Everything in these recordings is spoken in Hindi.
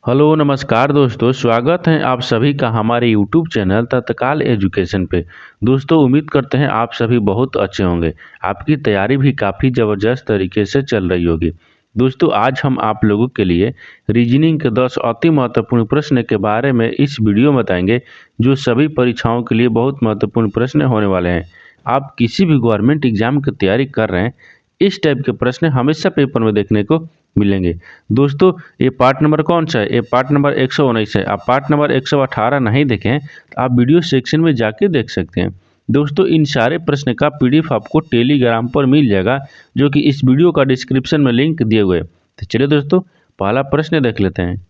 हेलो नमस्कार दोस्तों, स्वागत है आप सभी का हमारे यूट्यूब चैनल तत्काल एजुकेशन पे। दोस्तों उम्मीद करते हैं आप सभी बहुत अच्छे होंगे। आपकी तैयारी भी काफ़ी ज़बरदस्त तरीके से चल रही होगी। दोस्तों आज हम आप लोगों के लिए रीजनिंग के 10 अति महत्वपूर्ण प्रश्न के बारे में इस वीडियो में बताएंगे, जो सभी परीक्षाओं के लिए बहुत महत्वपूर्ण प्रश्न होने वाले हैं। आप किसी भी गवर्नमेंट एग्जाम की तैयारी कर रहे हैं, इस टाइप के प्रश्न हमेशा पेपर में देखने को मिलेंगे। दोस्तों ये पार्ट नंबर कौन सा है? ये पार्ट नंबर 119 है। आप पार्ट नंबर 118 नहीं देखें तो आप वीडियो सेक्शन में जाके देख सकते हैं। दोस्तों इन सारे प्रश्न का पीडीएफ आपको टेलीग्राम पर मिल जाएगा, जो कि इस वीडियो का डिस्क्रिप्शन में लिंक दिए हुए हैं। तो चलिए दोस्तों पहला प्रश्न देख लेते हैं।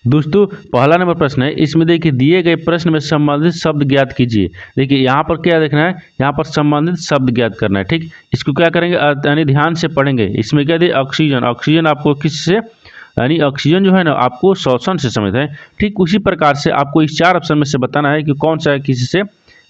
दोस्तों पहला नंबर प्रश्न है, इसमें देखिए दिए गए प्रश्न में संबंधित शब्द ज्ञात कीजिए। देखिए यहाँ पर क्या देखना है, यहाँ पर संबंधित शब्द ज्ञात करना है। ठीक, इसको क्या करेंगे यानी ध्यान से पढ़ेंगे। इसमें क्या दिए, ऑक्सीजन। ऑक्सीजन आपको किससे, यानी ऑक्सीजन जो है ना आपको श्वसन से संबंधित है। ठीक उसी प्रकार से आपको इस 4 ऑप्शन में से बताना है कि कौन सा किसी से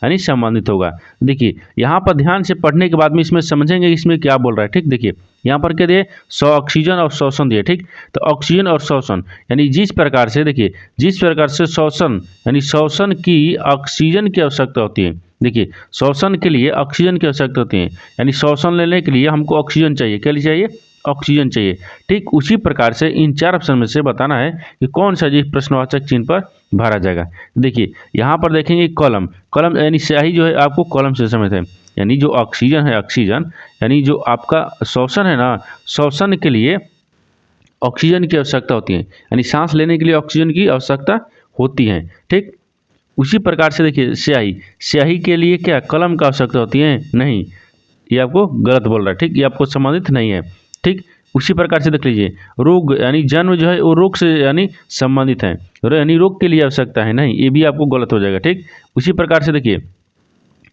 यानी संबंधित होगा। देखिए यहाँ पर ध्यान से पढ़ने के बाद में इसमें समझेंगे इसमें क्या बोल रहा है। ठीक, देखिए यहाँ पर क्या दिए, ऑक्सीजन और श्वसन दिए। ठीक, तो ऑक्सीजन और श्वसन यानी जिस प्रकार से, देखिए जिस प्रकार से श्वसन यानी श्वसन की ऑक्सीजन की आवश्यकता होती है। देखिए श्वसन के लिए ऑक्सीजन की आवश्यकता होती है, यानी श्वसन लेने के लिए हमको ऑक्सीजन चाहिए। क्या चाहिए? ऑक्सीजन चाहिए। ठीक उसी प्रकार से इन 4 ऑप्शन में से बताना है कि कौन सा जिस प्रश्नवाचक चिन्ह पर भरा जाएगा। देखिए यहाँ पर देखेंगे कलम। कलम यानी स्याही जो है आपको कलम से संबंधित है, यानी जो ऑक्सीजन है, ऑक्सीजन यानी जो आपका श्वसन है ना, श्वसन के लिए ऑक्सीजन की आवश्यकता होती है, यानी सांस लेने के लिए ऑक्सीजन की आवश्यकता होती है। ठीक उसी प्रकार से देखिए स्याही, स्याही के लिए क्या कलम का आवश्यकता होती है? नहीं, ये आपको गलत बोल रहा है। ठीक, ये आपको संबंधित नहीं है। ठीक उसी प्रकार से देख लीजिए रोग, यानी जन्म जो है वो रोग से यानी संबंधित है, यानी रोग के लिए आवश्यकता है, नहीं, ये भी आपको गलत हो जाएगा। ठीक उसी प्रकार से देखिए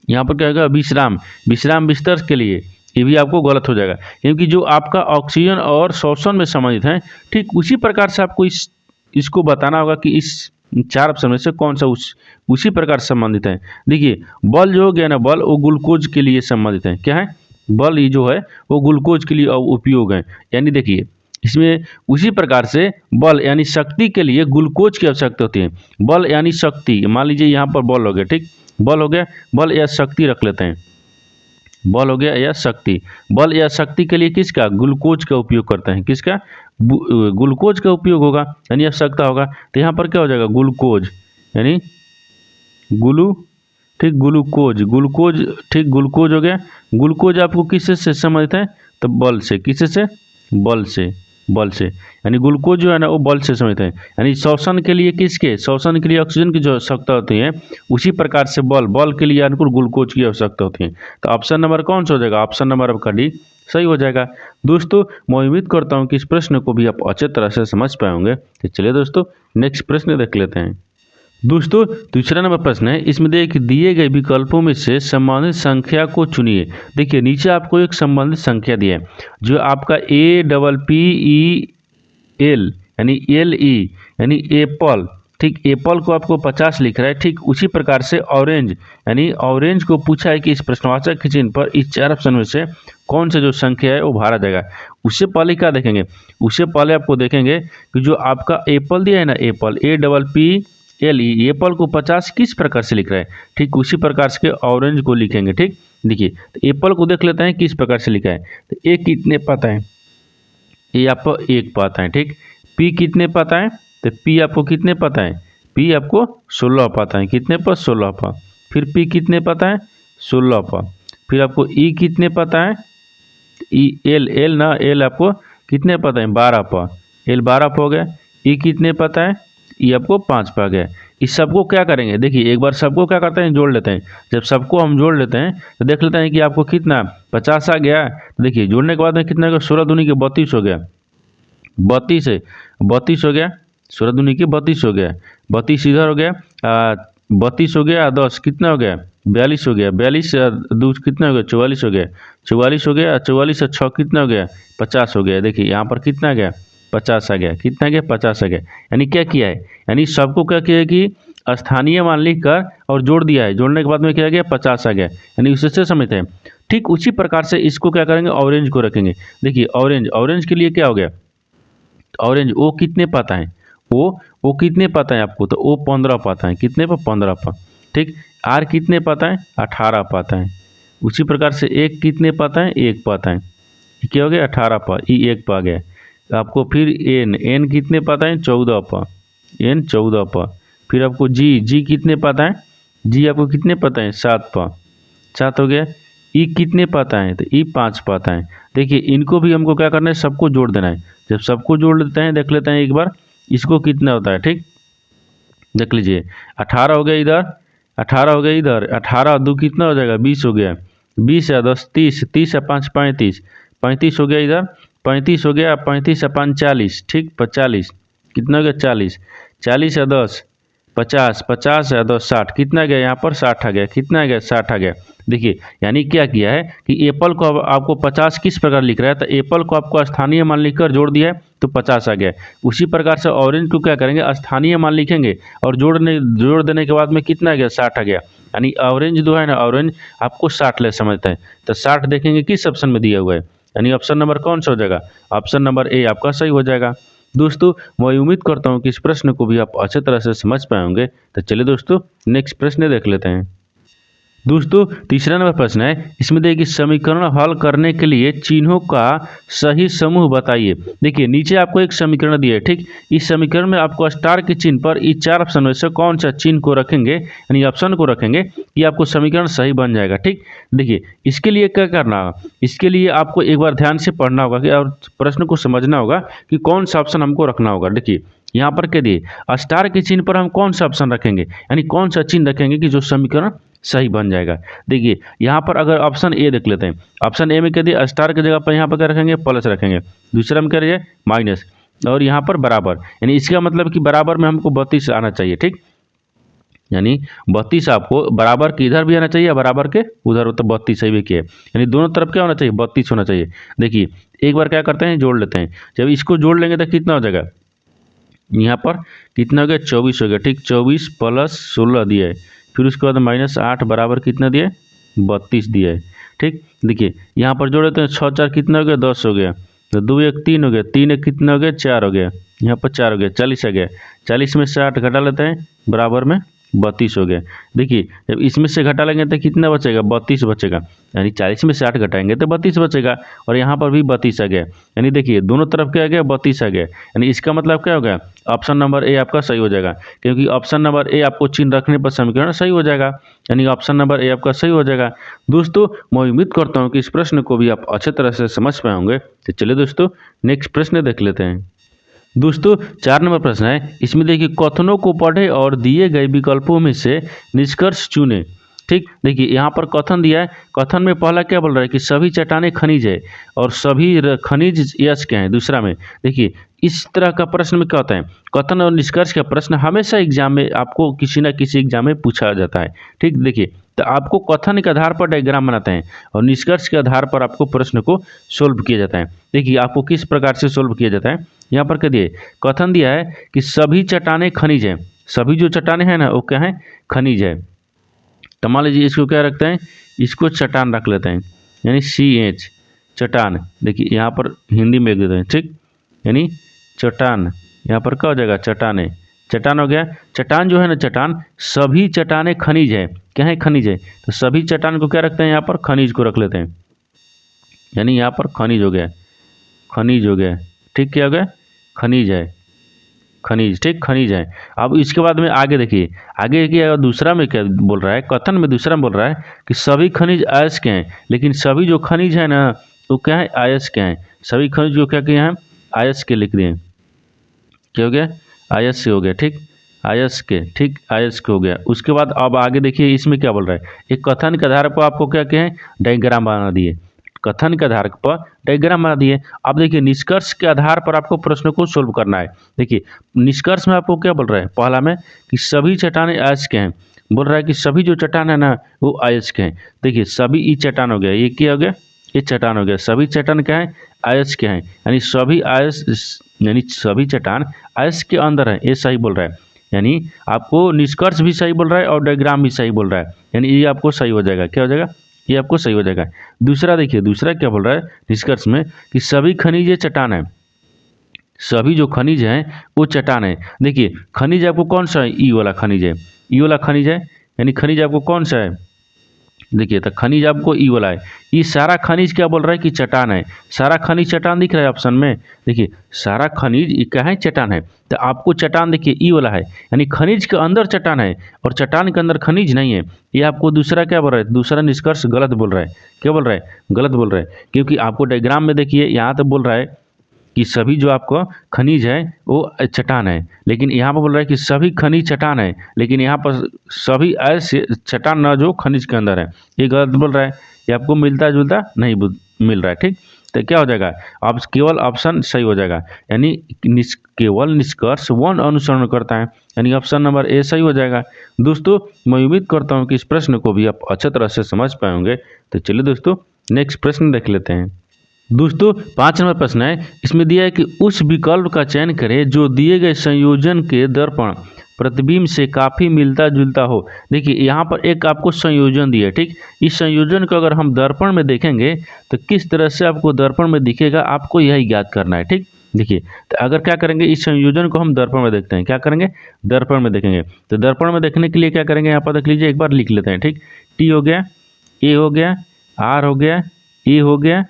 यहाँ पर क्या होगा, विश्राम। विश्राम बिस्तर के लिए, ये भी आपको गलत हो जाएगा, क्योंकि जो आपका ऑक्सीजन और श्वसन में संबंधित है। ठीक उसी प्रकार से आपको इसको बताना होगा कि इस 4 ऑप्शन में से कौन सा उसी प्रकार से संबंधित है। देखिए बल जो हो गया ना, बल वो ग्लूकोज के लिए संबंधित है। क्या है? बल ये जो है वो ग्लूकोज के लिए उपयोग है। यानी देखिए इसमें उसी प्रकार से बल यानी शक्ति के लिए ग्लूकोज की आवश्यकता होती है। बल यानी शक्ति, मान लीजिए यहाँ पर बल हो गया। ठीक, बल हो गया, बल या शक्ति रख लेते हैं। बल हो गया या शक्ति। बल या शक्ति के लिए किसका, ग्लूकोज का उपयोग करते हैं। किसका? ग्लूकोज का उपयोग होगा, यानी आवश्यकता होगा। तो यहाँ पर क्या हो जाएगा, ग्लूकोज यानी ठीक ग्लूकोज, ग्लूकोज। ठीक ग्लूकोज हो गया। ग्लूकोज आपको किससे से संबंधित है? तो बल से। किससे से? बल से। बल से यानी ग्लूकोज जो है ना वो बल से संबंधित है, यानी श्वसन के लिए किसके, श्वसन के लिए ऑक्सीजन की जो आवश्यकता होती है, उसी प्रकार से बल के लिए अनुकूल ग्लूकोज की आवश्यकता होती है। तो ऑप्शन नंबर कौन सा हो जाएगा? ऑप्शन नंबर आपका डी सही हो जाएगा। दोस्तों मैं उम्मीद करता हूँ कि इस प्रश्न को भी आप अच्छे तरह से समझ पाए होंगे। तो चलिए दोस्तों नेक्स्ट प्रश्न देख लेते हैं। दोस्तों दूसरा नंबर प्रश्न है, इसमें देखिए दिए गए विकल्पों में से संबंधित संख्या को चुनिए। देखिए नीचे आपको एक संबंधित संख्या दिया है, जो आपका APPEL यानी LE यानी एप्पल। ठीक एप्पल को आपको 50 लिख रहा है। ठीक उसी प्रकार से ऑरेंज यानी ऑरेंज को पूछा है कि इस प्रश्नवाचक के चिन्ह पर इस 4 ऑप्शन में से कौन सा जो संख्या है वो भरा जाएगा। उससे पहले क्या देखेंगे, उससे पहले आपको देखेंगे कि जो आपका एप्पल दिया है ना, एप्पल APPLE, एप्पल को 50 किस प्रकार से लिख रहा है। ठीक उसी प्रकार से ऑरेंज को लिखेंगे। ठीक देखिए तो एप्पल को देख लेते हैं किस प्रकार से लिखा है। तो ए कितने पाता है, ए आपको 1 पाता है। ठीक पी कितने पाता है, तो पी आपको कितने पाता है, पी आपको 16 पाता है। कितने पर? 16 पर। फिर पी कितने पाता है, 16 पर। फिर आपको ई कितने पाता है, ई एल ना, एल आपको कितने पाता है, 12 पर। एल 12 पर हो गया। ई कितने पाता है, ये आपको 5 पे आ गया। इस सबको क्या करेंगे, देखिए एक बार सबको क्या करते हैं, जोड़ लेते हैं। जब सबको हम जोड़ लेते हैं तो देख लेते हैं कि आपको कितना 50 आ गया। तो देखिए जोड़ने के बाद में कितना हो गया, 16 दूनी के 32 हो गया। 32 है, 32 हो गया, 16 दूनी के 32 हो गया। 32 इधर हो गया, 32 हो गया, 10 कितना हो गया, 42 हो गया। 42 2 कितना हो गया, 44 हो गया। 44 हो गया, 44 और 6 कितना हो गया, 50 हो गया। देखिए यहाँ पर कितना आ गया, 50 आ गया। कितना गया, 50 आ गया। यानी क्या किया है, यानी सबको क्या किया है कि स्थानीय मान लिख कर और जोड़ दिया है। जोड़ने के बाद में क्या गया, 50 आ गया, यानी उससे समझते हैं। ठीक उसी प्रकार से इसको क्या करेंगे, ऑरेंज को रखेंगे। देखिए ऑरेंज, ऑरेंज के लिए क्या हो गया, ऑरेंज ओ कितने पाता है, ओ कितने पता है आपको, तो ओ 15 पाता है, कितने पर 15 पर। ठीक, आर कितने पाता है, 18 पाता है। उसी प्रकार से एक कितने पाता है, 1 पाता है, क्या हो गया 18 पर, ई 1 पा गया आपको। फिर एन कितने पाता है, 14 पर, एन 14 पर। फिर आपको जी कितने पाता है, जी आपको कितने पता है, 7 पर, 7 हो गया। ई कितने पाता है, तो ई 5 पाता है। देखिए इनको भी हमको क्या करना है, सबको जोड़ देना है। जब सबको जोड़ देते हैं, देख लेते हैं एक बार इसको कितना होता है। ठीक, देख लीजिए 18 हो गया इधर, 18 हो गया इधर, 18 दो कितना हो जाएगा, 20 हो गया, 20 या 10 30, 30 या 5 35, 35 हो गया इधर, 35 हो गया, 35 या 5 40, ठीक 45, कितना हो गया 40, 40 या 10 50, 50 या 10 60, कितना गया यहाँ पर 60 आ गया, कितना आ गया 60 आ गया। देखिए यानी क्या किया है कि एप्पल को अब आपको 50 किस प्रकार लिख रहा है, तो एप्पल को आपको स्थानीय मान लिखकर जोड़ दिया है तो 50 आ गया। उसी प्रकार से ऑरेंज को क्या करेंगे, स्थानीय मान लिखेंगे और जोड़ देने के बाद में कितना आ गया, 60 आ गया। यानी ऑरेंज जो है ना, ऑरेंज आपको 60 ले समझता है, तो 60 देखेंगे किस ऑप्शन में दिया हुआ है, यानी ऑप्शन नंबर कौन सा हो जाएगा, ऑप्शन नंबर ए आपका सही हो जाएगा। दोस्तों मैं उम्मीद करता हूँ कि इस प्रश्न को भी आप अच्छे तरह से समझ पाए होंगे। तो चलिए दोस्तों नेक्स्ट प्रश्न देख लेते हैं। दोस्तों तीसरा नंबर प्रश्न है, इसमें देखिए समीकरण हल करने के लिए चिन्हों का सही समूह बताइए। देखिए नीचे आपको एक समीकरण दिया है, ठीक, इस समीकरण में आपको स्टार के चिन्ह पर इस 4 ऑप्शन में से कौन सा चिन्ह को रखेंगे, यानी ऑप्शन को रखेंगे कि आपको समीकरण सही बन जाएगा। ठीक, देखिए इसके लिए क्या करना होगा, इसके लिए आपको एक बार ध्यान से पढ़ना होगा कि और प्रश्न को समझना होगा कि कौन सा ऑप्शन हमको रखना होगा। देखिए यहाँ पर कह दिए स्टार के चिन्ह पर हम कौन सा ऑप्शन रखेंगे, यानी कौन सा चिन्ह रखेंगे कि जो समीकरण सही बन जाएगा। देखिए यहाँ पर अगर ऑप्शन ए देख लेते हैं, ऑप्शन ए में कह दिए स्टार की जगह पर यहाँ पर क्या रखेंगे, प्लस रखेंगे, दूसरा में कह रही है माइनस, और यहाँ पर बराबर, यानी इसका मतलब कि बराबर में हमको 32 आना चाहिए। ठीक, यानी 32 आपको बराबर के इधर भी आना चाहिए, बराबर के उधर, तो 32 सही भी किया, यानी दोनों तरफ क्या होना चाहिए, 32 होना चाहिए। देखिए एक बार क्या करते हैं, जोड़ लेते हैं, जब इसको जोड़ लेंगे तो कितना हो जाएगा, यहाँ पर कितना हो गया 24 हो गया। ठीक, 24 प्लस 16 दिया है, फिर उसके बाद -8 बराबर कितना दिया है, 32 दिया है। ठीक, देखिए यहाँ पर जोड़े तो 6 4 कितना हो गया, 10 हो गया, तो 2 1 3 हो गया, 3 1 कितना हो गया, 4 हो गया, यहाँ पर 4 हो गया, 40 आ गया, 40 में से 8 घटा लेते हैं, बराबर में 32 हो गया। देखिए जब इसमें से घटा लेंगे तो कितना बचेगा, 32 बचेगा, यानी 40 में से 8 घटाएंगे तो 32 बचेगा, और यहाँ पर भी 32 आ गया। यानी देखिए दोनों तरफ क्या आ गया, 32 आ गया, यानी इसका मतलब क्या हो गया, ऑप्शन नंबर ए आपका सही हो जाएगा, क्योंकि ऑप्शन नंबर ए आपको चिन्ह रखने पर समीकरण सही हो जाएगा, यानी ऑप्शन नंबर ए आपका सही हो जाएगा। दोस्तों मैं उम्मीद करता हूँ कि इस प्रश्न को भी आप अच्छे तरह से समझ पाए होंगे। तो चलिए दोस्तों नेक्स्ट प्रश्न देख लेते हैं। दोस्तों 4 नंबर प्रश्न है, इसमें देखिए कथनों को पढ़े और दिए गए विकल्पों में से निष्कर्ष चुने। ठीक, देखिए यहाँ पर कथन दिया है, कथन में पहला क्या बोल रहा है कि सभी चट्टानें खनिज है और सभी खनिज यश के हैं। दूसरा में देखिए इस तरह का प्रश्न में क्या होता है, कथन और निष्कर्ष का प्रश्न हमेशा एग्जाम में आपको किसी न किसी एग्जाम में पूछा जाता है। ठीक, देखिए तो आपको कथन के आधार पर डायग्राम बनाते हैं और निष्कर्ष के आधार पर आपको प्रश्न को सोल्व किया जाता है। देखिए आपको किस प्रकार से सोल्व किया जाता है, यहाँ पर कह दिए कथन दिया है कि सभी चट्टानें खनिज हैं, सभी जो चट्टानें हैं ना वो क्या है, खनिज है। तो मान लीजिए इसको क्या रखते हैं, इसको चट्टान रख लेते हैं, यानी CH चट्टान। देखिए यहाँ पर हिंदी में लिख देते हैं, ठीक, यानी चट्टान, यहाँ पर क्या हो जाएगा, चट्टाने, चट्टान हो गया। चट्टान जो है ना, चट्टान सभी चट्टानें खनिज है, क्या है, खनिज है, तो सभी चट्टान को क्या रखते हैं, यहाँ पर खनिज को रख लेते हैं, यानी यहाँ पर खनिज हो गया, खनिज हो गया। ठीक, क्या हो गया, खनिज है, खनिज, ठीक, खनिज है। अब इसके बाद में आगे देखिए, आगे क्या दूसरा में क्या बोल रहा है, कथन में दूसरा में बोल रहा है कि सभी खनिज अयस्क के हैं, लेकिन सभी जो खनिज है ना वो क्या है, अयस्क के हैं। सभी खनिज जो क्या किए हैं, अयस्क के लिख दिए, क्या हो गया, अयस्क हो गया। ठीक, अयस्क के, ठीक, अयस्क हो गया। उसके बाद अब आगे देखिए इसमें क्या बोल रहा है, एक कथन के आधार पर आपको क्या किए हैं, डायग्राम बना दिए, कथन के आधार पर डायग्राम बना दिए। अब देखिए निष्कर्ष के आधार पर आपको प्रश्न को सोल्व करना है। देखिए निष्कर्ष में आपको क्या बोल रहा है, पहला में कि सभी चट्टानें अयस्क के हैं, बोल रहा है कि सभी जो चट्टान है ना वो अयस्क हैं। देखिए सभी ई चट्टान हो गया, ये क्या हो गया, ये चट्टान हो गया, सभी चट्टान क्या है, अयस्क के हैं, यानी सभी अयस्क, यानी सभी चट्टान अयस्क के अंदर है, ये सही बोल रहा है। यानी आपको निष्कर्ष भी सही बोल रहा है और डायग्राम भी सही बोल रहा है, यानी ये आपको सही हो जाएगा, क्या हो जाएगा, ये आपको सही हो जाएगा। दूसरा देखिए, दूसरा क्या बोल रहा है निष्कर्ष में कि सभी खनिज चट्टान है, सभी जो खनिज हैं वो चट्टान है। देखिए खनिज आपको कौन सा है, ई वाला खनिज है, ई वाला खनिज है, यानी खनिज आपको कौन सा है, देखिए तो खनिज आपको ई वाला है। ये सारा खनिज क्या बोल रहा है कि चट्टान है, सारा खनिज चट्टान दिख रहा है ऑप्शन में। देखिए सारा खनिज ये क्या है, चट्टान है। तो आपको चट्टान देखिए ई वाला है, यानी खनिज के अंदर चट्टान है और चट्टान के अंदर खनिज नहीं है। ये आपको दूसरा क्या बोल रहा है, दूसरा निष्कर्ष गलत बोल रहा है। क्या बोल रहा है, गलत बोल रहा है, क्योंकि आपको डायग्राम में देखिए यहाँ तो बोल रहा है कि सभी जो आपको खनिज है वो चट्टान है, लेकिन यहाँ पर बोल रहा है कि सभी खनिज चट्टान है, लेकिन यहाँ पर सभी ऐसे चट्टान न जो खनिज के अंदर है, ये गलत बोल रहा है। ये आपको मिलता जुलता नहीं मिल रहा है। ठीक, तो क्या हो जाएगा, अब केवल ऑप्शन सही हो जाएगा, यानी केवल निष्कर्ष वन अनुसरण करता है, यानी ऑप्शन नंबर ए सही हो जाएगा। दोस्तों मैं उम्मीद करता हूँ कि इस प्रश्न को भी आप अच्छे तरह से समझ पाए होंगे। तो चलिए दोस्तों नेक्स्ट प्रश्न देख लेते हैं। दोस्तों 5 नंबर प्रश्न है, इसमें दिया है कि उस विकल्प का चयन करें जो दिए गए संयोजन के दर्पण प्रतिबिंब से काफ़ी मिलता जुलता हो। देखिए यहाँ पर एक आपको संयोजन दिया है। ठीक, इस संयोजन को अगर हम दर्पण में देखेंगे तो किस तरह से आपको दर्पण में दिखेगा, आपको यही ज्ञात करना है। ठीक, देखिए तो अगर क्या करेंगे, इस संयोजन को हम दर्पण में देखते हैं, क्या करेंगे, दर्पण में देखेंगे। तो दर्पण में देखने के लिए क्या करेंगे, यहाँ पर देख लीजिए, एक बार लिख लेते हैं। ठीक, टी हो गया, ए हो गया, आर हो गया, ए हो गया,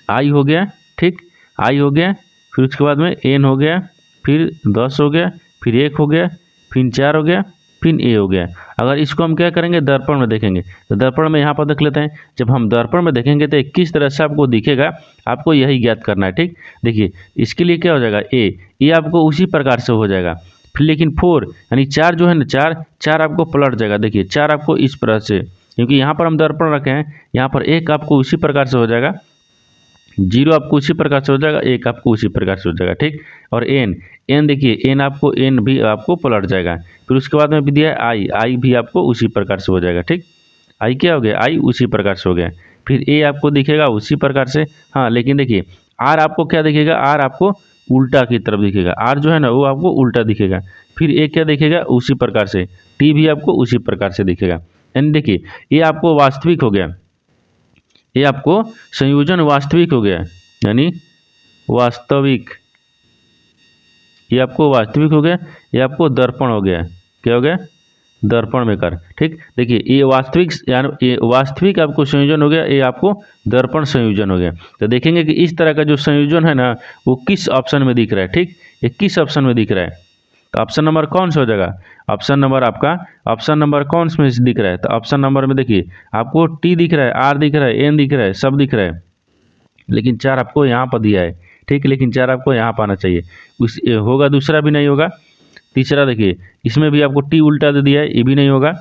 आई हो गया। ठीक, आई हो गया, फिर उसके बाद में एन हो गया, फिर 10 हो गया, फिर 1 हो गया, फिर 4 हो गया, फिर ए हो गया। अगर इसको हम क्या करेंगे, दर्पण में देखेंगे, तो दर्पण में यहाँ पर देख लेते हैं। जब हम दर्पण में देखेंगे तो किस तरह से आपको दिखेगा, आपको यही ज्ञात करना है। ठीक, देखिए इसके लिए क्या हो जाएगा, ए आपको उसी प्रकार से हो जाएगा। फिर लेकिन 4 यानी 4 जो है ना, 4 आपको पलट जाएगा। देखिए 4 आपको इस प्रकार से, क्योंकि यहाँ पर हम दर्पण रखे हैं, यहाँ पर 1 आपको उसी प्रकार से हो जाएगा, 0 आपको उसी प्रकार से हो जाएगा, 1 आपको उसी प्रकार से हो जाएगा। ठीक, और एन देखिए एन भी आपको पलट जाएगा। फिर उसके बाद में भी दिया है आई भी आपको उसी प्रकार से हो जाएगा। ठीक, आई क्या हो गया, आई उसी प्रकार से हो गया। फिर ए आपको दिखेगा उसी प्रकार से। हाँ लेकिन देखिए आर आपको क्या दिखेगा, आर आपको उल्टा की तरफ दिखेगा, आर जो है ना वो आपको उल्टा दिखेगा। फिर ए क्या दिखेगा, उसी प्रकार से, टी भी आपको उसी प्रकार से दिखेगा। यानी देखिए ये आपको वास्तविक हो गया, ये आपको संयोजन वास्तविक हो गया, यानी वास्तविक, ये आपको वास्तविक हो गया, ये आपको दर्पण हो गया। क्या हो गया, दर्पण में कर। ठीक, देखिए ये वास्तविक, यानी ये वास्तविक आपको संयोजन हो गया, ये आपको दर्पण संयोजन हो गया। तो देखेंगे कि इस तरह का जो संयोजन है ना वो किस ऑप्शन में दिख रहा है। ठीक, ये किस ऑप्शन में दिख रहा है, तो ऑप्शन नंबर कौन सा हो जाएगा, ऑप्शन नंबर आपका, ऑप्शन नंबर कौन से में दिख रहा है, तो ऑप्शन नंबर में देखिए आपको टी दिख रहा है, आर दिख रहा है, एन दिख रहा है, सब दिख रहा है, लेकिन 4 आपको यहाँ पर दिया है। ठीक, लेकिन 4 आपको यहाँ पर आना चाहिए, उस होगा, दूसरा भी नहीं होगा। तीसरा देखिए इसमें भी आपको टी उल्टा दे दिया है, ये भी नहीं होगा।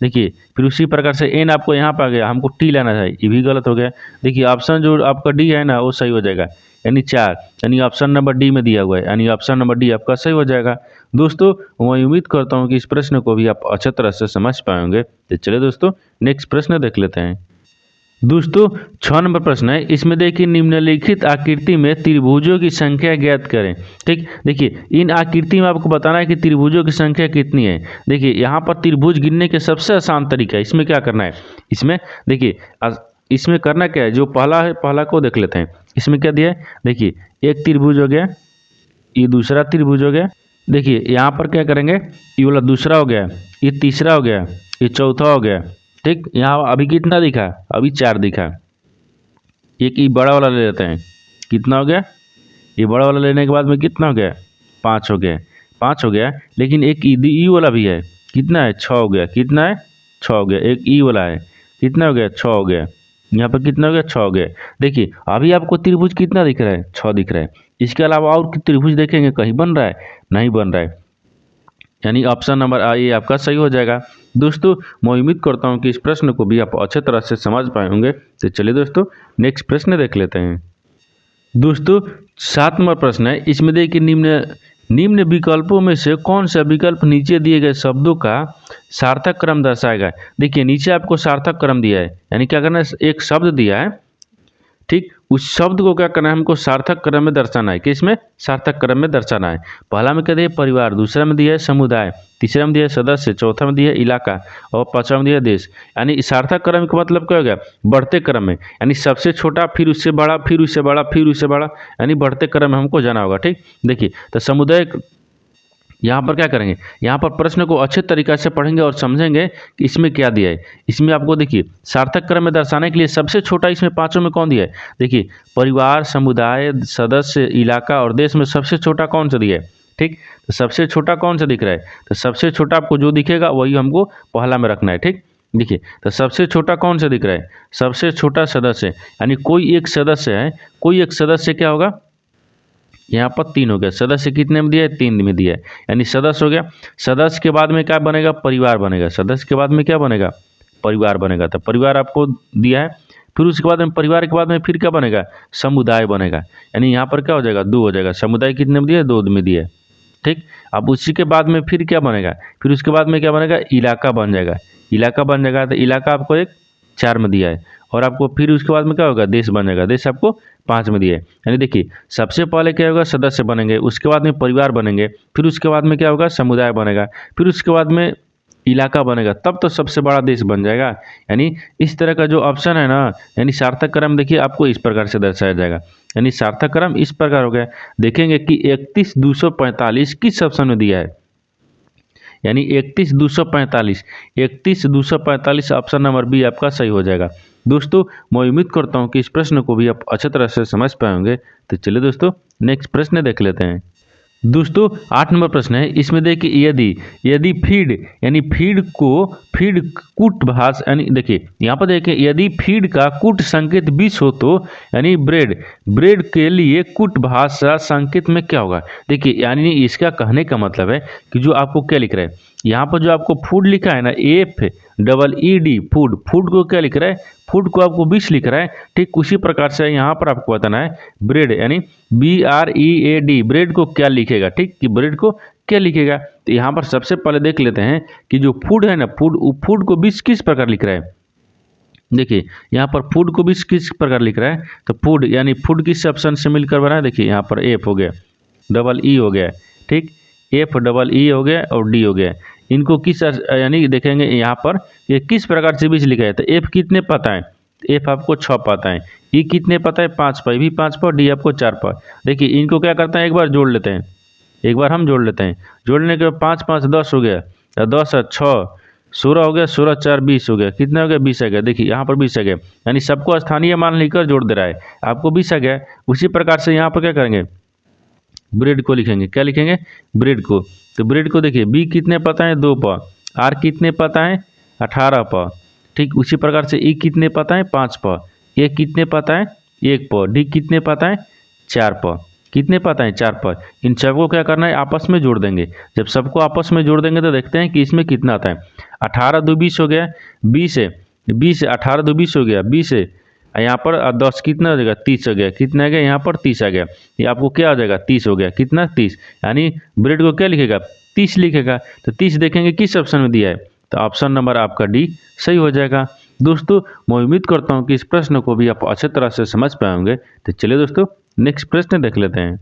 देखिए फिर उसी प्रकार से एन आपको यहाँ पर आ गया, हमको टी लाना चाहिए, ये भी गलत हो गया। देखिए ऑप्शन जो आपका डी है ना वो सही हो जाएगा, यानी 4, यानी ऑप्शन नंबर डी में दिया हुआ है, यानी ऑप्शन नंबर डी आपका सही हो जाएगा। दोस्तों मैं उम्मीद करता हूँ कि इस प्रश्न को भी आप अच्छे तरह से समझ पाएंगे। तो चलिए दोस्तों नेक्स्ट प्रश्न देख लेते हैं। दोस्तों 6 नंबर प्रश्न है, इसमें देखिए निम्नलिखित आकृति में त्रिभुजों की संख्या ज्ञात करें। ठीक, देखिए इन आकृति में आपको बताना है कि त्रिभुजों की संख्या कितनी है। देखिए यहाँ पर त्रिभुज गिनने के सबसे आसान तरीका है, इसमें क्या करना है, इसमें देखिए इसमें करना क्या है, जो पहला है पहला को देख लेते हैं। इसमें क्या दिया है, देखिए एक त्रिभुज हो गया, ये दूसरा त्रिभुज हो गया। देखिए यहाँ पर क्या करेंगे, ये वाला दूसरा हो गया, ये तीसरा हो गया, ये चौथा हो गया। ठीक, यहाँ अभी कितना दिखा, अभी 4 दिखा। एक ये बड़ा वाला ले लेते हैं, कितना हो गया, ये बड़ा वाला लेने के बाद में कितना हो गया, 5 हो गया, 5 हो गया। लेकिन एक ई वाला भी है, कितना है, 6 हो गया, कितना है, 6 हो गया। एक ई वाला है, कितना हो गया, 6 हो गया। यहाँ पर कितना हो गया, 6 हो गया। देखिए अभी आपको त्रिभुज कितना दिख रहा है, 6 दिख रहा है। इसके अलावा और त्रिभुज देखेंगे कहीं बन रहा है, नहीं बन रहा है, यानी ऑप्शन नंबर आ ये आपका सही हो जाएगा। दोस्तों मैं उम्मीद करता हूँ कि इस प्रश्न को भी आप अच्छे तरह से समझ पाए होंगे। तो चलिए दोस्तों नेक्स्ट प्रश्न देख लेते हैं। दोस्तों 7 नंबर प्रश्न है, इसमें देखिए निम्न विकल्पों में से कौन सा विकल्प नीचे दिए गए शब्दों का सार्थक क्रम दर्शाएगा। देखिए नीचे आपको सार्थक क्रम दिया है, यानी क्या करना है, एक शब्द दिया है। ठीक, उस शब्द को क्या करना है, हमको सार्थक क्रम में दर्शाना है। किसमें? सार्थक क्रम में दर्शाना है। पहला में क्या दिया है? परिवार, दूसरा में दिया है समुदाय, तीसरा में दिया है सदस्य, चौथा में दिया है इलाका और पांचवा में दिया है देश। यानी सार्थक क्रम का मतलब क्या हो गया? बढ़ते क्रम में, यानी सबसे छोटा, फिर उससे बड़ा, फिर उससे बड़ा, फिर उससे बड़ा, यानी बढ़ते क्रम में हमको जाना होगा। ठीक, देखिए तो समुदाय यहाँ पर क्या करेंगे, यहाँ पर प्रश्न को अच्छे तरीके से पढ़ेंगे और समझेंगे कि इसमें क्या दिया है। इसमें आपको देखिए सार्थक क्रम में दर्शाने के लिए सबसे छोटा इसमें पांचों में कौन दिया है? देखिए परिवार, समुदाय, सदस्य, इलाका और देश में सबसे छोटा कौन सा दिया है? ठीक, तो सबसे छोटा कौन सा दिख रहा है? तो सबसे छोटा आपको जो दिखेगा वही हमको पहला में रखना है। ठीक, देखिए तो सबसे छोटा कौन सा दिख रहा है? सबसे छोटा सदस्य, यानी कोई एक सदस्य है, कोई एक सदस्य क्या होगा? यहाँ पर 3 हो गया। सदस्य कितने में दिया है? 3 में दिया है, यानी सदस्य हो गया। सदस्य के बाद में क्या बनेगा? परिवार बनेगा। सदस्य के बाद में क्या बनेगा? परिवार बनेगा। तो परिवार आपको दिया है, फिर उसके बाद में परिवार के बाद में फिर क्या बनेगा? समुदाय बनेगा, यानी यहाँ पर क्या हो जाएगा? 2 हो जाएगा। समुदाय कितने में दिया है? 2 में दिया है। ठीक, अब उसी के बाद में फिर क्या बनेगा? फिर उसके बाद में क्या बनेगा? इलाका बन जाएगा। इलाका बन जाएगा, तो इलाका आपको 4 में दिया है, और आपको फिर उसके बाद में क्या होगा? देश बन जाएगा। देश आपको 5 में दिया है। यानी देखिए सबसे पहले क्या होगा? सदस्य बनेंगे, उसके बाद में परिवार बनेंगे, फिर उसके बाद में क्या होगा? समुदाय बनेगा, फिर उसके बाद में इलाका बनेगा, तब तो सबसे बड़ा देश बन जाएगा। यानी इस तरह का जो ऑप्शन है ना, यानी सार्थक क्रम देखिए आपको इस प्रकार से दर्शाया जाएगा। यानी सार्थक क्रम इस प्रकार हो गया। देखेंगे कि 31,245 किस ऑप्शन में दिया है, यानी 31,245, 31,245 ऑप्शन नंबर बी आपका सही हो जाएगा। दोस्तों मैं उम्मीद करता हूँ कि इस प्रश्न को भी आप अच्छी तरह से समझ पाए होंगे। तो चलिए दोस्तों नेक्स्ट प्रश्न देख लेते हैं। दोस्तों 8 नंबर प्रश्न है, इसमें देखिए यदि यदि फीड यानी फीड कूट भाषा, यानी देखिए यहाँ पर देखिए यदि फीड का कूट संकेत 20 हो तो यानी ब्रेड के लिए कूट भाषा संकेत में क्या होगा? देखिए यानी इसका कहने का मतलब है कि जो आपको क्या लिख रहा है, यहाँ पर जो आपको फूड लिखा है ना, FEED फूड को क्या लिख रहा है? फूड को आपको 20 लिख रहा है। ठीक उसी प्रकार से यहाँ पर आपको बताना है ब्रेड, यानी BREAD ब्रेड को क्या लिखेगा? ठीक, कि ब्रेड को क्या लिखेगा? तो यहाँ पर सबसे पहले देख लेते हैं कि जो फूड है ना, फूड को 20 किस प्रकार लिख रहा है। देखिए यहाँ पर फूड को 20 किस प्रकार लिख रहा है, तो फूड यानी फूड किस ऑप्शन से मिलकर बना है? देखिए यहाँ पर F हो गया, EE हो गया। ठीक, FEE हो गया और D हो गया। इनको किस यानी देखेंगे यहाँ पर ये किस प्रकार से बीच लिखा है। तो F कितने पता है? F आपको 6 पता है। E कितने पता है? 5 पर, भी 5 पर, D आपको 4 पर। देखिए इनको क्या करते हैं, एक बार जोड़ लेते हैं, एक बार हम जोड़ लेते हैं। जोड़ने के बाद 5 5 10 हो गया, 10 6 16 हो गया, 16 4 20 हो गया। कितना हो गया? 20 आ गया। देखिए यहाँ पर 20 आ गया, यानी सबको स्थानीय मान लेकर जोड़ दे रहा है, आपको 20 आ गया। उसी प्रकार से यहाँ पर क्या करेंगे? ब्रेड को लिखेंगे। क्या लिखेंगे? ब्रेड को। तो ब्रेड को देखिए B कितने पता है? 2 पर, R कितने पता है? 18 पर। ठीक उसी प्रकार से E कितने पता है? 5 पर, A कितने पता है? 1 पर, D कितने पता है? 4 पर। कितने पता है? 4 पर। इन सबको क्या करना है? आपस में जोड़ देंगे। जब सबको आपस में जोड़ देंगे तो देखते हैं कि इसमें कितना आता है। 18 2 20 हो गया, 20 है 18 2 20 हो गया, 20 है यहाँ पर 10 कितना हो जाएगा? 30 हो गया। कितना आ गया? यहाँ पर 30 आ गया। ये आपको क्या आ जाएगा? 30 हो गया। कितना? 30, यानी ब्रेड को क्या लिखेगा? 30 लिखेगा। तो 30 देखेंगे किस ऑप्शन में दिया है, तो ऑप्शन नंबर आपका D सही हो जाएगा। दोस्तों मैं उम्मीद करता हूँ कि इस प्रश्न को भी आप अच्छे तरह से समझ पाए होंगे। तो चलिए दोस्तों नेक्स्ट प्रश्न देख लेते हैं।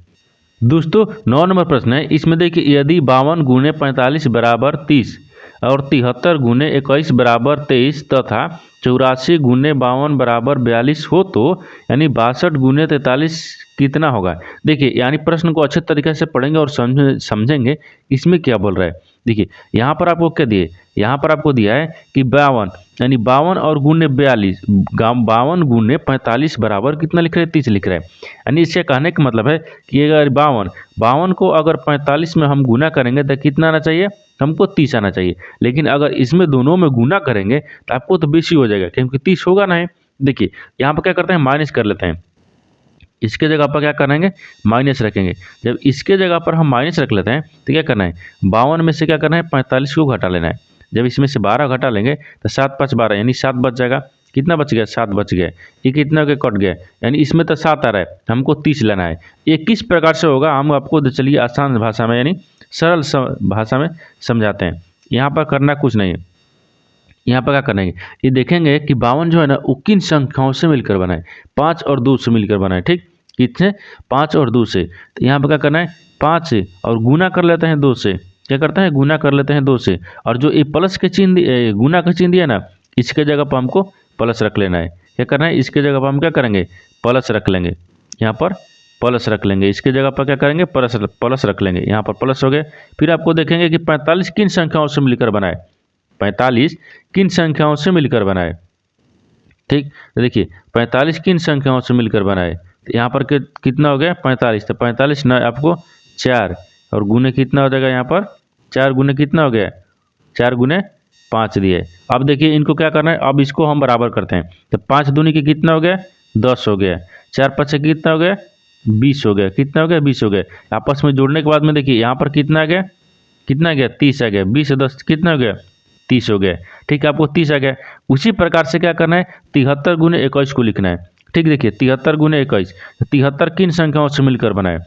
दोस्तों 9 नंबर प्रश्न है, इसमें देखिए यदि 52 गुने 45 बराबर 30 और 73 गुने 21 बराबर 23 तथा 84 गुने 52 बराबर 42 हो तो यानी 62 गुने 43 कितना होगा? देखिए यानी प्रश्न को अच्छे तरीके से पढ़ेंगे और समझेंगे इसमें क्या बोल रहा है। देखिए यहाँ पर आपको क्या दिए, यहाँ पर आपको दिया है कि 52 यानी 52 और गुने 42, 52 गुने 45 बराबर कितना लिख रहे हैं? 30 लिख रहे हैं। यानी इससे कहने का मतलब है कि अगर 52 को अगर 45 में हम गुना करेंगे तो कितना आना चाहिए? हमको 30 आना चाहिए। लेकिन अगर इसमें दोनों में गुना करेंगे तो आपको तो बेसी हो जाएगा, क्योंकि 30 होगा ना। देखिए यहाँ पर क्या करते हैं? माइनस कर लेते हैं। इसके जगह पर क्या करेंगे? माइनस रखेंगे। जब इसके जगह पर हम माइनस रख लेते हैं तो क्या करना है? 52 में से क्या करना है? 45 को घटा लेना है। जब इसमें से 12 घटा लेंगे तो 7 5 12, यानी 7 बच जाएगा। कितना बच गया? 7 बच गया। ये कितना के कट गया, यानी इसमें तो 7 आ रहा है, हमको 30 लेना है। ये किस प्रकार से होगा हम आपको चलिए आसान भाषा में यानी सरल भाषा में समझाते हैं। यहाँ पर करना कुछ नहीं है, यहाँ पर क्या करेंगे, ये देखेंगे कि 52 जो है ना वो किन संख्याओं से मिलकर बना है, 5 और 2 से मिलकर बना है। ठीक, कितने, 5 और 2 से। तो यहाँ पर क्या करना है, 5 से और गुना कर लेते हैं 2 से। क्या करते हैं, गुना कर लेते हैं 2 से। और जो ये प्लस के चिन्ह गुना का चिन्ह दिया ना, इसके जगह पर हमको प्लस रख लेना है। क्या करना है, इसके जगह पर हम क्या करेंगे, प्लस रख लेंगे। यहाँ पर प्लस रख लेंगे, इसके जगह पर क्या करेंगे, प्लस रख लेंगे। यहाँ पर प्लस हो गए। फिर आपको देखेंगे कि 45 किन संख्याओं से मिलकर बना है, 45 किन संख्याओं से मिलकर बना है। ठीक, तो देखिए 45 किन संख्याओं से मिलकर बना है। तो यहाँ पर कितना हो गया, 45। तो 45 न आपको 4 और गुने कितना हो जाएगा, यहाँ पर 4 गुने कितना हो गया, 4 गुने 5 दिए। अब देखिए इनको क्या करना है, अब इसको हम बराबर करते हैं। तो 5 दूनी के कितना हो गया, 10 हो गया। 4 5 कितना हो गया, 20 हो गया। कितना हो गया, 20 हो गया। आपस में जोड़ने के बाद में देखिए यहाँ पर कितना आ गया, कितना आ गया, 30 आ गया। 20 से 10 कितना हो गया, 30 हो गया। ठीक है, आपको 30 आ गया। उसी प्रकार से क्या करना है, 73 गुने 21 को लिखना है। ठीक, देखिए 73 गुने 21, 73 किन संख्याओं से मिलकर बना है।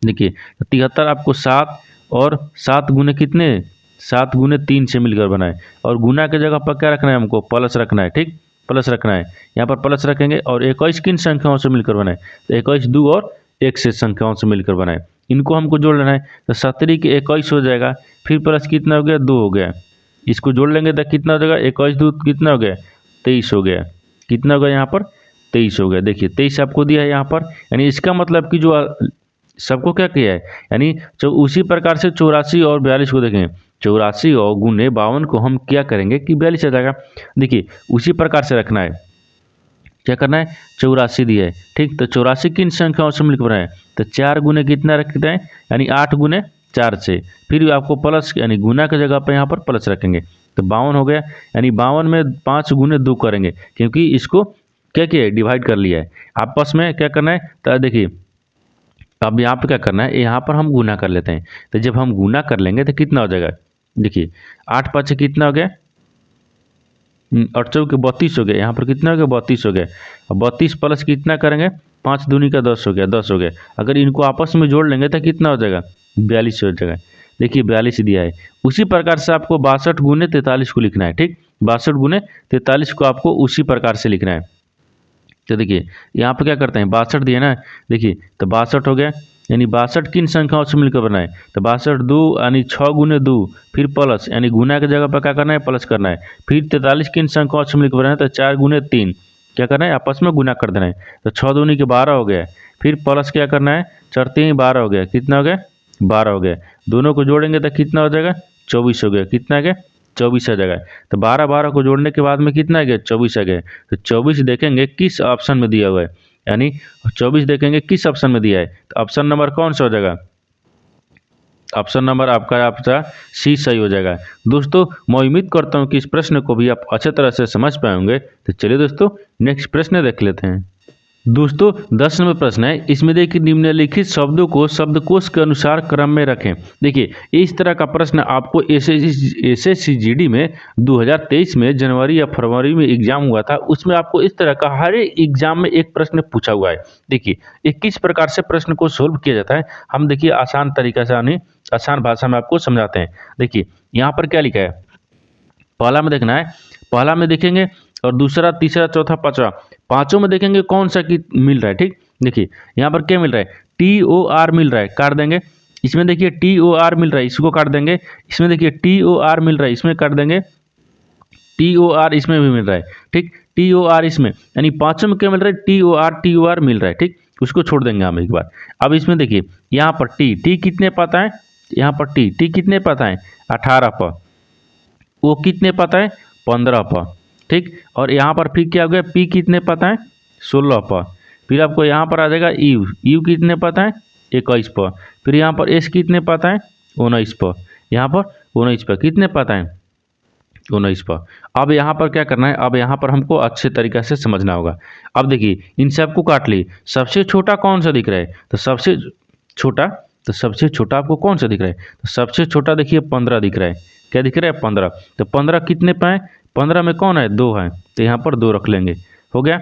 देखिए 73 आपको 7 और 7 गुने कितने, 7 गुने 3 से मिलकर बना है। और गुना के जगह पर क्या रखना है, हमको प्लस रखना है। ठीक, प्लस रखना है, यहाँ पर प्लस रखेंगे। और 21 किन संख्याओं से मिलकर बना है, तो 21 2 और 1 से संख्याओं से मिलकर बना है। इनको हमको जोड़ लेना है। तो 17 के 21 हो जाएगा, फिर प्लस कितना हो गया, 2 हो गया। इसको जोड़ लेंगे तो कितना हो जाएगा, 21 2 कितना हो गया, 23 हो गया। कितना हो गया, यहाँ पर 23 हो गया। देखिए 23 आपको दिया है यहाँ पर, यानी इसका मतलब कि जो सबको क्या किया है, यानी उसी प्रकार से 84 और 42 को देखें। 84 और गुने 52 को हम क्या करेंगे कि 42 आ जाएगा। देखिए उसी प्रकार से रखना है। क्या करना है, 84 दिया है। ठीक, तो 84 किन संख्याओं से मिलकर बना है, तो 4 गुने कितना रखते हैं, यानी 8 गुने 4 से। फिर आपको प्लस यानी गुना की जगह पर यहाँ पर प्लस रखेंगे। तो 52 हो गया, यानी 52 में 5 गुने 2 करेंगे, क्योंकि इसको क्या किया है, डिवाइड कर लिया है। आपस में क्या करना है, तो देखिए अब यहाँ पर क्या करना है, यहाँ पर हम गुना कर लेते हैं। तो जब हम गुना कर लेंगे तो कितना हो जाएगा, देखिए 8 5 कितना हो गया, 8 चौके 32 हो गया। यहाँ पर कितना हो गया, 32 हो गया। और 32 प्लस कितना करेंगे, 5 दूनी का 10 हो गया, 10 हो गया। अगर इनको आपस में जोड़ लेंगे तो कितना हो जाएगा, 42 हो जाएगा। देखिए 42 दिया है। उसी प्रकार से आपको 62 गुने 43 को लिखना है। ठीक, 62 गुने 43 को आपको उसी प्रकार से लिखना है। तो देखिए यहाँ पर क्या करते हैं, 62 दिया ना, देखिए तो 62 हो गया, यानी 62 किन संख्याओं से मिलकर बना है, तो 62 2 यानी 6 गुने 2, फिर प्लस यानी गुना की जगह पर क्या करना है, प्लस करना है। फिर 43 किन संख्याओं से मिलकर बना है, तो 4 गुने 3 क्या करना है, आपस में गुना कर देना है। तो 6 दूनी के 12 हो गया। फिर प्लस क्या करना है, 4 3 12 हो गया। कितना हो गया, 12 हो गया। दोनों को जोड़ेंगे तो कितना हो जाएगा, 24 हो गया। कितना आ गया, 24 आ जाएगा। तो 12 12 को जोड़ने के बाद में कितना आ गया, 24 आ गया। तो 24 देखेंगे किस ऑप्शन में दिया हुआ है, यानी 24 देखेंगे किस ऑप्शन में दिया है। तो ऑप्शन नंबर कौन सा हो जाएगा, ऑप्शन नंबर आपका सी सही हो जाएगा। दोस्तों मैं उम्मीद करता हूँ कि इस प्रश्न को भी आप अच्छे तरह से समझ पाए होंगे। तो चलिए दोस्तों नेक्स्ट प्रश्न देख लेते हैं। दोस्तों 10 नंबर प्रश्न है, इसमें देखिए निम्नलिखित शब्दों को शब्दकोश के अनुसार क्रम में रखें। देखिए इस तरह का प्रश्न आपको SSCGD में 2023 में जनवरी या फरवरी में एग्जाम हुआ था, उसमें आपको इस तरह का हर एक एग्जाम में एक प्रश्न पूछा हुआ है। देखिए ये किस प्रकार से प्रश्न को सोल्व किया जाता है, हम देखिए आसान तरीका से यानी आसान भाषा में आपको समझाते हैं। देखिए यहाँ पर क्या लिखा है, पहला में देखना है, पहला में देखेंगे और दूसरा तीसरा चौथा पांचवा, पांचों में देखेंगे कौन सा की मिल रहा है। ठीक, देखिए यहाँ पर क्या मिल रहा है, TOR मिल रहा है, काट देंगे। इसमें देखिए TOR मिल रहा है, इसको काट देंगे। इसमें देखिए TOR मिल रहा है, इसमें काट देंगे। TOR इसमें भी मिल रहा है। ठीक, TOR इसमें, यानी पांचों में क्या मिल रहा है, TOR मिल रहा है। ठीक, उसको छोड़ देंगे हम एक बार। अब इसमें देखिए यहाँ पर टी कितने पता है, यहाँ पर टी कितने पता है, 18 पर, वो कितने पता है, 15 पर। ठीक, और यहाँ पर फिर क्या हो गया, पी कितने पता है, 16 पर। फिर आपको यहाँ पर आ जाएगा यू कितने पता है, 21 पर। फिर यहाँ पर एस कितने पता है, 19 पर। यहाँ पर 19 पर कितने पता है, 19 पर। अब यहाँ पर क्या करना है, अब यहाँ पर हमको अच्छे तरीक़े से समझना होगा। अब देखिए इन सबको काट ली, सबसे छोटा कौन सा दिख रहा है, तो सबसे छोटा आपको कौन सा दिख रहा है, तो सबसे छोटा देखिए 15 दिख रहा है। क्या दिख रहा है, 15। तो 15 कितने पे है, 15 में कौन है, 2 है, तो यहाँ पर 2 रख लेंगे, हो गया।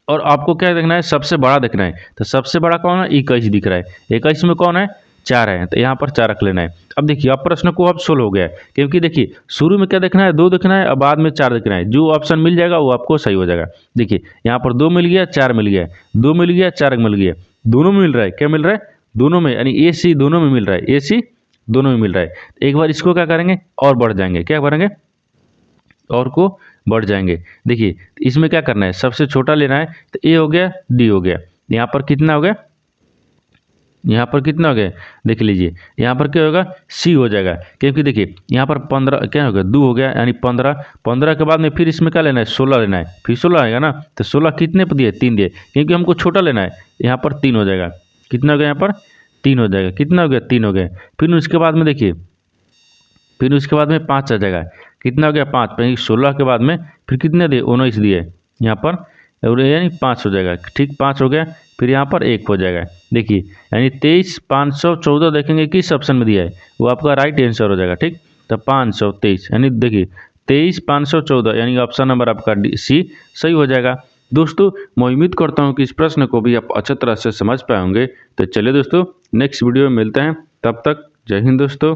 और आपको क्या देखना है, सबसे बड़ा देखना है, तो सबसे बड़ा कौन है, 21 दिख रहा है। 21 में कौन है, 4 है तो यहाँ पर 4 रख लेना है। अब देखिए अब प्रश्न को अब सोल्व हो गया है, क्योंकि देखिए शुरू में क्या देखना है, 2 देखना है और बाद में 4 देखना है। जो ऑप्शन मिल जाएगा वो आपको सही हो जाएगा। देखिए यहाँ पर 2 मिल गया, 4 मिल गया, 2 मिल गया, 4 मिल गया, दोनों में मिल रहा है। क्या मिल रहा है? दोनों में, यानी ए सी दोनों में मिल रहा है, ए सी दोनों में मिल रहा है। एक बार इसको क्या करेंगे और बढ़ जाएंगे, क्या करेंगे और को बढ़ जाएंगे। देखिए इसमें क्या करना है, सबसे छोटा लेना है, तो ए हो गया, डी हो गया, यहाँ पर कितना हो गया, यहाँ पर कितना हो गया देख लीजिए, यहाँ पर क्या होगा सी हो जाएगा, क्योंकि देखिए यहाँ पर 15 क्या हो गया 2 हो गया, यानी 15, 15 के बाद में फिर इसमें क्या लेना है 16 लेना है, फिर 16 आएगा ना, तो 16 कितने पर दिए 3 दिए, क्योंकि हमको छोटा लेना है। यहाँ पर 3 हो जाएगा, कितना हो गया यहाँ पर 3 हो जाएगा, कितना हो गया 3 हो गया। फिर उसके बाद में देखिए, फिर उसके बाद में 5 आ जाएगा, कितना हो गया 5, 16 के बाद में फिर कितने दिए 19 दिए यहाँ पर, और यानी 5 हो जाएगा, ठीक 5 हो गया। फिर यहाँ पर 1 हो जाएगा। देखिए यानी 23,514 देखेंगे किस ऑप्शन में दिया है, वो आपका राइट आंसर हो जाएगा। ठीक, तो 523 यानी देखिए 23,514 यानी ऑप्शन नंबर आपका सी सही हो जाएगा। दोस्तों मैं उम्मीद करता हूँ कि इस प्रश्न को भी आप अच्छी तरह से समझ पाए होंगे। तो चलिए दोस्तों नेक्स्ट वीडियो में मिलते हैं, तब तक जय हिंद दोस्तों।